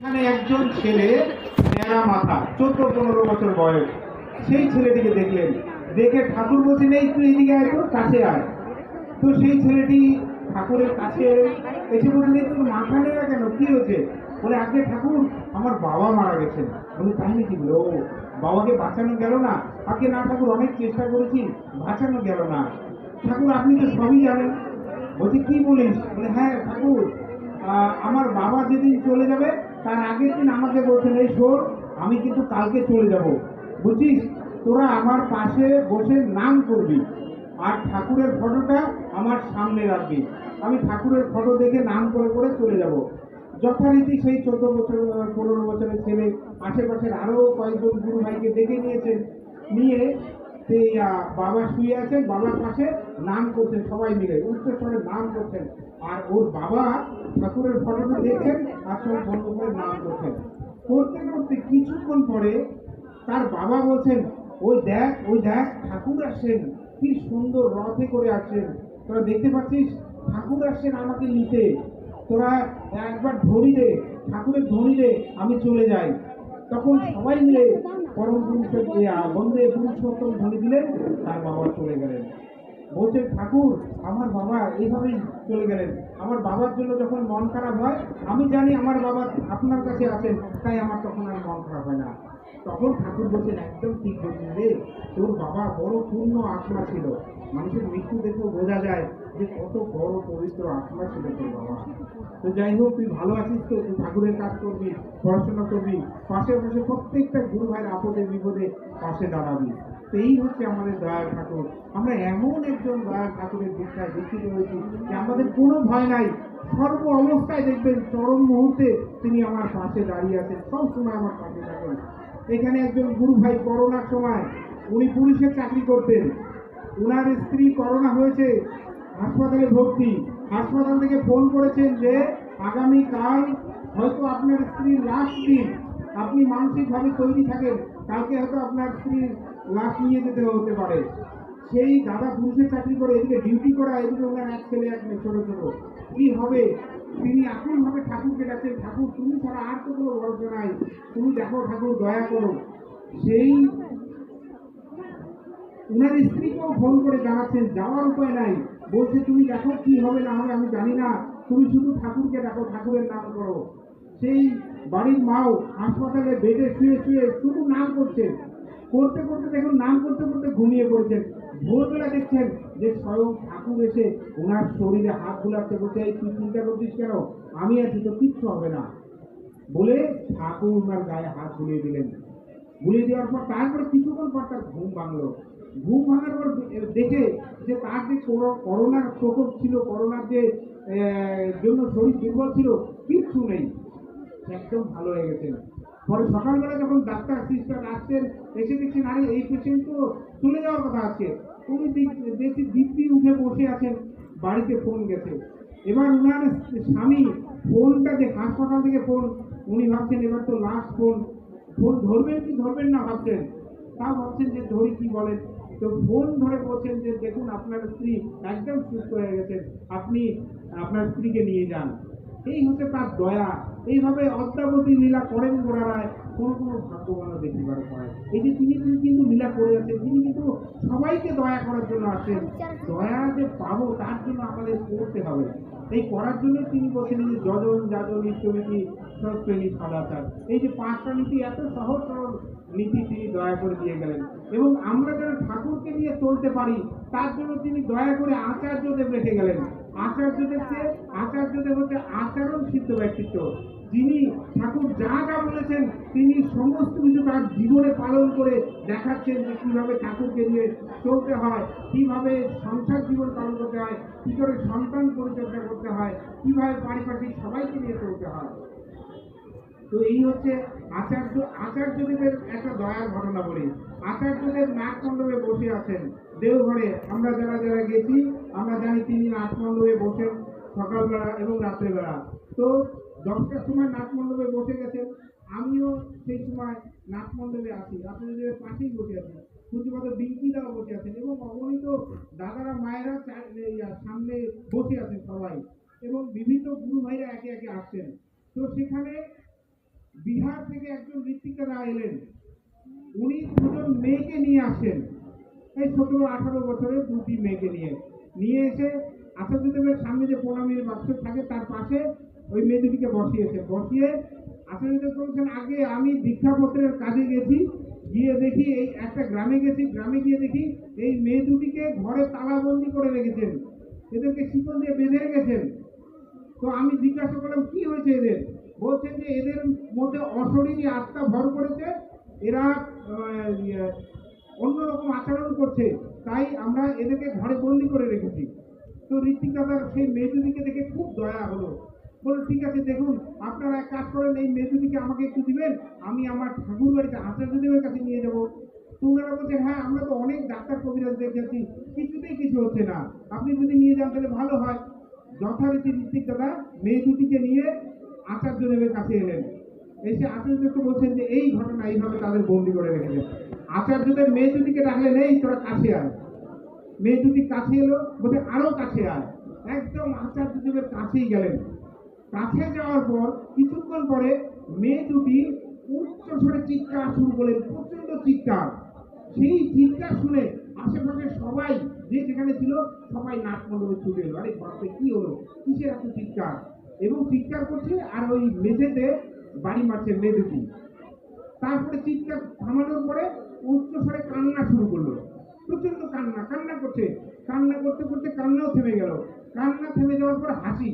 এখানে একজন ছেলে ন্যাড়া মাথা 14-15 বছর বয়স, সেই ছেলেটিকে দেখলেন। দেখে ঠাকুর বলছেন, এই তুই এদিকে আয়, তো কাছে আয়। তো সেই ছেলেটি ঠাকুরের কাছে এসে বললেন, তোর মাথা নেড়া কেন, কি হয়েছে? বলে, আগে ঠাকুর, আমার বাবা মারা গেছেন। বলে, তাই নাকি? বলে, ও, বাবাকে বাঁচানো গেল না? আগে না ঠাকুর, অনেক চেষ্টা করেছি, বাঁচানো গেল না। ঠাকুর, আপনি তো সবই জানেন। বলছে, কি বলিস? বলে, হ্যাঁ ঠাকুর, আমার বাবা যেদিন চলে যাবে তার আগের দিন আমাকে বলছেন, এই শোন, আমি কিন্তু কালকে চলে যাব, বুঝছিস? তোরা আমার পাশে বসে নাম করবি, আর ঠাকুরের ফটোটা আমার সামনে রাখবি। আমি ঠাকুরের ফটো দেখে নাম করে করে চলে যাব। যথারীতি সেই 14 বছর 15 বছরের ছেলে আশেপাশের আরো কয়েকজন গুরু ভাইকে ডেকে নিয়েছেন। নিয়ে সেই বাবা শুয়ে আছেন, বাবার পাশে নাম করছেন, সবাই মিলে উচ্চস্বরে নাম করছেন। আর ওর বাবা ঠাকুরের ফটোটা দেখছেন আর সব বন্ধ করে নাম করছেন। করতে করতে কিছুক্ষণ পরে তার বাবা বলছেন, ওই দেখ, ওই দেখ, ঠাকুর আসছেন, কি সুন্দর রথে করে আসছেন, তোরা দেখতে পাচ্ছিস? ঠাকুর আসছেন আমাকে নিতে, তোরা একবার ধরি দে, ঠাকুরের ধরি দে, আমি চলে যাই। তখন সবাই মিলে পরম পুরুষের বন্দে পুরুষোত্তম ধ্বনি দিলেন, তার বাবা চলে গেলেন। বলছে, ঠাকুর, আমার বাবা এইভাবেই চলে গেলেন। আমার বাবার জন্য যখন মন খারাপ হয়, আমি জানি আমার বাবা আপনার কাছে আছেন, তাই আমার তখন আর মন খারাপ হয় না। তখন ঠাকুর বলছেন, একদম ঠিক বলছেন রে, তোর বাবা বড় পূর্ণ আত্মা ছিল। মানুষের মৃত্যু দেখেও বোঝা যায় যে কত বড় পবিত্র আত্মা ছিল তোর বাবা। তো যাই হোক, তুই ভালো আছিস তো? তুই ঠাকুরের কাজ করবি, পড়াশোনা করবি, পাশে পাশে প্রত্যেকটা গুরু ভাইয়ের আপদে বিপদে পাশে দাঁড়াবি। তো এই হচ্ছে আমাদের দয়াল ঠাকুর। আমরা এমন একজন দয়াল ঠাকুরের দীক্ষায় দীক্ষিত হয়েছি যে আমাদের কোনো ভয় নাই। সর্ব অবস্থায় দেখবেন, চরম মুহূর্তে তিনি আমার পাশে দাঁড়িয়ে আছেন, সব সময় আমার পাশে থাকেন। এখানে একজন গুরু ভাই করোনার সময়, উনি পুলিশের চাকরি করতেন। উনার স্ত্রী করোনা হয়েছে, হাসপাতালে ভর্তি। হাসপাতাল থেকে ফোন করেছেন যে আগামীকাল হয়তো আপনার স্ত্রীর লাস্ট দিন, আপনি মানসিকভাবে তৈরি থাকেন, কালকে হয়তো আপনার স্ত্রীর লাশ নিয়ে যেতে হতে পারে। সেই দাদা পুলিশের চাকরি করে, এদিকে ডিউটি করা, এদিকে ওনার এক ছেলে এক মেয়ে ছোট ছোট, কি হবে? তিনি এখন ভাবে ঠাকুরকে ডাকছেন, ঠাকুর তুমি ছাড়া আর তো কোনো ভরসা নাই, তুমি দেখো ঠাকুর, দয়া করো। সেই উনার স্ত্রীকেও ফোন করে জানাচ্ছেন, যাওয়ার উপায় নাই। বলছে, তুমি দেখো কি হবে না হবে আমি জানি না, তুমি শুধু ঠাকুরকে ডাকো, ঠাকুরের নাম করো। সেই বাড়ির মাও হাসপাতালে বেডে শুয়ে শুয়ে শুধু নাম করছেন। করতে করতে দেখুন, নাম করতে করতে ঘুমিয়ে পড়েছেন। ভোরবেলা দেখছেন যে স্বয়ং ঠাকুর এসে ওনার শরীরে হাত বুলাচ্ছে, বলছে, এই তুই চিন্তা করছিস কেন, আমি আছি তো, কিচ্ছু হবে না। বলে ঠাকুর ওনার গায়ে হাত বুলিয়ে দিলেন। বুলিয়ে দেওয়ার পর তারপরে কিছুক্ষণ পর তার ঘুম ভাঙলো। ঘুম ভাঙার পর দেখে যে তার যে করোনার প্রকোপ ছিল, করোনার যে জন্য শরীর দুর্বল ছিল, কিচ্ছু নেই, একদম ভালো হয়ে গেছেন। পরে সকালবেলা যখন ডাক্তার সিস্টার আসছেন, এসে দেখছেন, আরে এই পেশেন্ট তো চলে যাওয়ার কথা আছে। উনি দেখছি দিব্যি উঠে বসে আছেন, বাড়িতে ফোন গেছে। এবার উনার স্বামী ফোনটা, যে হাসপাতাল থেকে ফোন, উনি ভাবছেন এবার তো লাস্ট ফোন, ফোন ধরবেন কি ধরবেন না ভাবছেন। তাও ভাবছেন যে ধরি, কি বলেন। তো ফোন ধরে বলছেন যে, দেখুন আপনার স্ত্রী একদম সুস্থ হয়ে গেছেন, আপনি আপনার স্ত্রীকে নিয়ে যান। এই হচ্ছে তার দয়া। এইভাবে অদ্যাবধি লীলা করেন গোড়ারায়, কোন কোন ভাগ্যবানও দেখিবার পায়। এই যে তিনি কিন্তু লীলা করে যাচ্ছেন, তিনি কিন্তু সবাইকে দয়া করার জন্য আসেন। দয়া যে পাবো তার জন্য আমাদের করতে হবে। এই করার জন্য তিনি বলছেন যে যজন যাজন ইষ্টনীতি সৎপ্রেমী সদাচার, এই যে 5টা নীতি, এত সহজ সরল নীতি তিনি দয়া করে দিয়ে গেলেন। এবং আমরা যেন ঠাকুরকে নিয়ে চলতে পারি, তার জন্য তিনি দয়া করে আচার্যদেব রেখে গেলেন। আচার্যদেব হচ্ছে আচরণ সিদ্ধ ব্যক্তিত্ব, যিনি ঠাকুর যা যা বলেছেন তিনি সমস্ত কিছু তার জীবনে পালন করে দেখাচ্ছেন, যে কিভাবে ঠাকুরকে নিয়ে চলতে হয়, কিভাবে সংসার জীবন পালন করতে হয়, কি করে সন্তান পরিচর্যা করতে হয়, কিভাবে পারিপার্শ্বিক সবাইকে নিয়ে চলতে হয়। তো এই হচ্ছে আচার্যদেবের একটা দয়ার ঘটনা বলি। আচার্যদেব নাট মণ্ডপে বসে আছেন দেওঘরে। আমরা যারা যারা গেছি আমরা জানি তিনি নাট মণ্ডপে বসেন সকালবেলা এবং রাত্রেবেলা। তো 10টার সময় নাট মণ্ডপে বসে গেছেন, আমিও সেই সময় নাট মণ্ডপে আছি, আপনাদের পাশেই বসে আছি। সূর্যপদ বিঙ্কি দাও বসে আছেন এবং অগণিত দাদারা মায়েরা সামনে বসে আছেন সবাই, এবং বিভিন্ন গুরু ভাইরা একে একে আসছেন। তো সেখানে থেকে একজন ঋত্বিকারা এলেন, উনি দুজন মেয়েকে নিয়ে আসেন, এই 17-18 বছরের দুটি মেয়েকে নিয়ে এসে আচার্যদেবের সামনে যে প্রণামীর বাক্স থাকে তার পাশে ওই মেয়ে দুটিকে বসিয়ে আচার্যদেব বলছেন, আগে আমি দীক্ষাপত্রের কাজে গেছি, গিয়ে দেখি এই একটা গ্রামে গেছি, গ্রামে গিয়ে দেখি এই মেয়ে দুটিকে ঘরে তালাবন্দি করে রেখেছেন, এদেরকে শিকল দিয়ে বেঁধে রেখেছেন। তো আমি জিজ্ঞাসা করলাম কি হয়েছে এদের, বলছেন যে এদের মধ্যে অশরীরী আত্মা ভর করেছে, এরা অন্যরকম আচরণ করছে, তাই আমরা এদেরকে ঘরে বন্দি করে রেখেছি। তো ঋত্বিক দাদার সেই মেয়ে দুটিকে দেখে খুব দয়া হলো, বললো ঠিক আছে, দেখুন আপনারা এক কাজ করেন, এই মেয়ে দুটিকে আমাকে একটু দিবেন, আমি আমার ঠাকুর বাড়িতে আচার্যদেবের কাছে নিয়ে যাবো। তো ওনারা বলছেন, হ্যাঁ আমরা তো অনেক ডাক্তার কবিরাজ দেখেছি, কিছুতেই কিছু হচ্ছে না, আপনি যদি নিয়ে যান তাহলে ভালো হয়। যথারীতি ঋত্বিক দাদা মেয়ে দুটিকে নিয়ে আচার্যদেবের কাছে এলেন, এসে আচার্যদেবকে বলছেন যে এই ঘটনা এইভাবে তাদের বন্দি করে রেখেছে। আচার্যদেব মেয়ে দুটিকে ডাকলেন, এই তোরা কাছে আয়। মেয়ে দুটি কাছে এলো, বলতে আরো কাছে আয়, একদম আচার্যদেবের কাছেই গেলেন। কাছে যাওয়ার পর কিছুক্ষণ পরে মেয়ে দুটি উচ্চ স্বরে চিৎকার শুরু করলেন, প্রচন্ড চিৎকার। সেই চিৎকার শুনে আশেপাশে সবাই যে যেখানে ছিল সবাই নাক মণ্ডপে ছুটে এলো, আরে বাপরে কি হলো, কিসের এত চিৎকার, এবং চিৎকার করছে আর ওই মেঝেতে বাড়ি মারছে মেয়ে দুটি। তারপরে চিৎকার থামানোর পরে উচ্চ স্বরে কান্না শুরু করলো, প্রচন্ড কান্না করছে, কান্না করতে করতে কান্নাও থেমে গেল। কান্না থেমে যাওয়ার পর হাসি,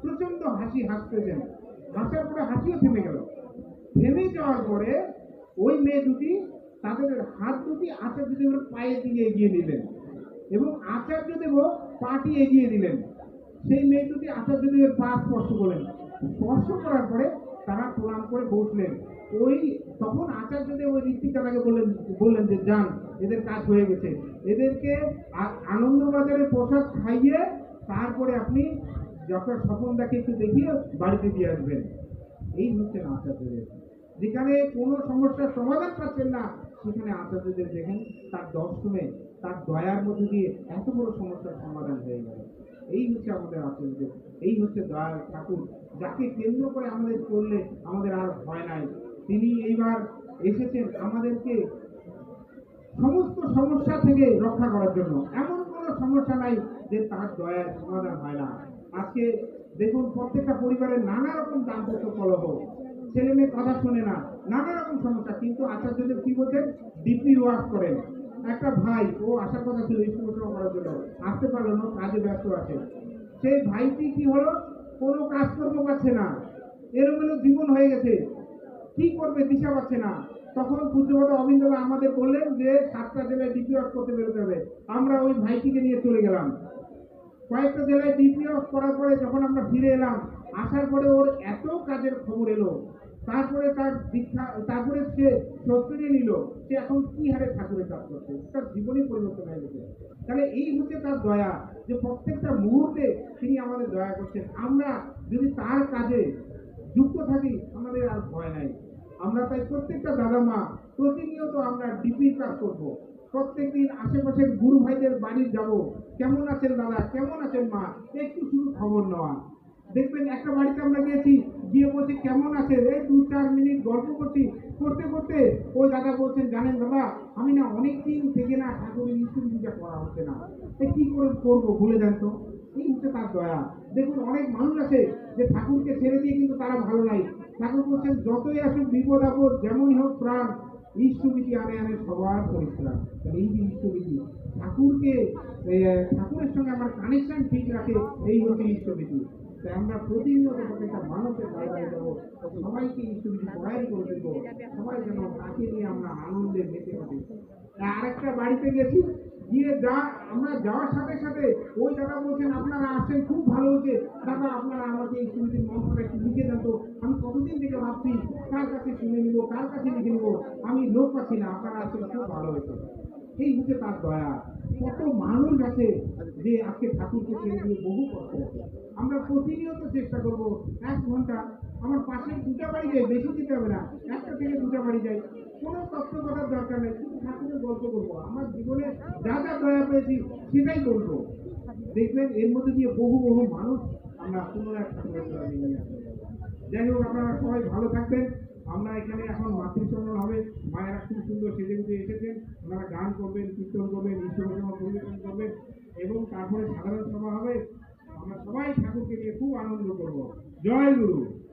প্রচন্ড হাসি হাসতেছেন, হাসার পরে হাসিও থেমে গেল। থেমে যাওয়ার পরে ওই মেয়ে দুটি তাদের হাত দুটি আচার্যদেবের পায়ের দিকে এগিয়ে নিলেন এবং আচার্যদেবও পাটি এগিয়ে দিলেন। সেই মেয়ে দুটি আচার্যদেবের পা স্পর্শ করলেন, স্পর্শ করার পরে তারা প্রণাম করে বসলেন। ওই তখন আচার্যদেব ওই ঋত্বিক দাদাকে বললেন যে যান, এদের কাজ হয়ে গেছে, এদেরকে আনন্দবাজারে প্রসাদ খাইয়ে তারপরে আপনি ডক্টর স্বপনদাকে একটু দেখিয়ে বাড়িতে দিয়ে আসবেন। এই হচ্ছে আচার্যদেব, যেখানে কোনো সমস্যার সমাধান পাচ্ছেন না সেখানে আচার্যদেব দেখেন তার দর্শনে, তার দয়ার মধ্যে দিয়ে এত বড় সমস্যার সমাধান হয়ে গেল। এই হচ্ছে আমাদের আচার্যদেব, এই হচ্ছে দয়ার ঠাকুর, যাকে কেন্দ্র করে আমাদের চললে আমাদের আর ভয় নাই। তিনি এইবার এসেছেন আমাদেরকে সমস্ত সমস্যা থেকে রক্ষা করার জন্য। এমন কোনো সমস্যা নাই যে তার দয়ার সমাধান হয় না। আজকে দেখুন প্রত্যেকটা পরিবারের নানা রকম দাম্পত্য কলহ, ছেলে মেয়ে কথা শোনে না, নানা রকম সমস্যা, কিন্তু আচার্যদেব কি বলছেন, ডিপি ওয়ার্ক করেন। একটা ভাই, ও আসার কথা ছিল স্কুল করার জন্য, আসতে পারলো না, কাজে ব্যস্ত আছে। সেই ভাইটি কি হলো, কোনো কাজ করতে পারছে না, এলোমেলো জীবন হয়ে গেছে, কি করবে দিশা পাচ্ছে না। তখন পূজ্যপাদ অবিন্দবা আমাদের বললেন যে 7টা জেলায় ডিপি ওয়ার্ক করতে বেরোতে হবে। আমরা ওই ভাইটিকে নিয়ে চলে গেলাম, কয়েকটা জেলায় ডিপি ওয়ার্ক করার পরে যখন আমরা ফিরে এলাম, আসার পরে ওর এত কাজের খবর এলো, তারপরে তার দীক্ষা, তারপরে সে সত্যি নিল, সে এখন কি হারে ঠাকুরের কাজ করছে, তার জীবনই পরিবর্তন হয়ে গেছে। তাহলে এই হচ্ছে তার দয়া, যে প্রত্যেকটা মুহূর্তে তিনি আমাদের দয়া করছেন। আমরা যদি তার কাজে যুক্ত থাকি আমাদের আর ভয় নাই। আমরা তাই প্রত্যেকটা দাদা মা প্রতিনিয়ত আমরা ডিপির কাজ করবো, প্রত্যেকদিন আশেপাশের গুরু ভাইদের বাড়ি যাব, কেমন আছেন দাদা, কেমন আছেন মা, একটু শুধু খবর নেওয়া। দেখবেন একটা বাড়িতে আমরা গিয়েছি, গিয়ে বলছি কেমন আছে, এই 2-4 মিনিট গল্প করছি, করতে করতে ওই দাদা বলছেন, জানেন দাদা আমি না অনেক দিন থেকে না ঠাকুরের ইস্যুটা করা হচ্ছে না, কি করে করবো, ভুলে যান তো। এই হচ্ছে তার দয়া। দেখুন অনেক মানুষ আছে যে ঠাকুরকে ছেড়ে দিয়ে কিন্তু তারা ভালো নাই। ঠাকুর বলছেন যতই আসুক বিপদ আপদ, যেমনই হোক প্রাণ, ইষ্টবিধি আনে আনে সবার পরিত্রাণ। এই যে ইষ্টবিধি, ঠাকুরকে ঠাকুরের সঙ্গে আমার কানেকশন ঠিক রাখে, এই হচ্ছে ইষ্টবিধি। তাই আমরা প্রতিনিয়ত প্রত্যেকটা মানুষের বাইরে দেবো, সবাইকে ইষ্টবিধি পড়াই করে দেবো, সবাই যেন তাকে নিয়ে আমরা আনন্দে মেতে থাকি। আরেকটা বাড়িতে গেছি, গিয়ে আমরা যাওয়ার সাথে সাথে ওই দাদা বলছেন আপনারা আসেন, খুব ভালো হয়েছে দাদা, আপনারা আমাকে এই সমিতির মন্ত্রটা একটু লিখে দেন তো, আমি কতদিন থেকে ভাবছি কার কাছে শুনে নিব, কার কাছে লিখে নিব, আমি লোক পাচ্ছি না, আপনারা আসলে খুব ভালো হয়েছে। এই হচ্ছে তার দয়া। কত মানুষ আছে যে আজকে ঠাকুরকে ছেড়ে দিয়ে বহু কষ্ট আছে। আমরা প্রতিনিয়ত চেষ্টা করব 1 ঘন্টা আমার পাশে 2টা বাড়ি যাই, বেশি যেতে হবে না, 1টা থেকে 2টা বাড়ি যাই, কোনো তত্ত্ব করার দরকার নেই, শুধু ঠাকুরের গল্প করবো, আমার জীবনে যা যা দয়া পেয়েছি সেটাই বলবো। দেখবেন এর মধ্যে দিয়ে বহু বহু মানুষ আমরা পুনরায় ঠাকুরের দয়া নিয়ে আসবো। যাই হোক, আপনারা সবাই ভালো থাকবেন, আমরা এখানে এখন মাতৃসম্মান হবে, মায়েরা খুব সুন্দর সেজে গুজে এসেছেন, ওনারা গান করবেন, কীর্তন করবেন, ঈশ্বরসভা পরিবেশন করবেন এবং তারপরে সাধারণ সভা হবে। আমরা সবাই ঠাকুরকে নিয়ে খুব আনন্দ করব। জয় গুরু।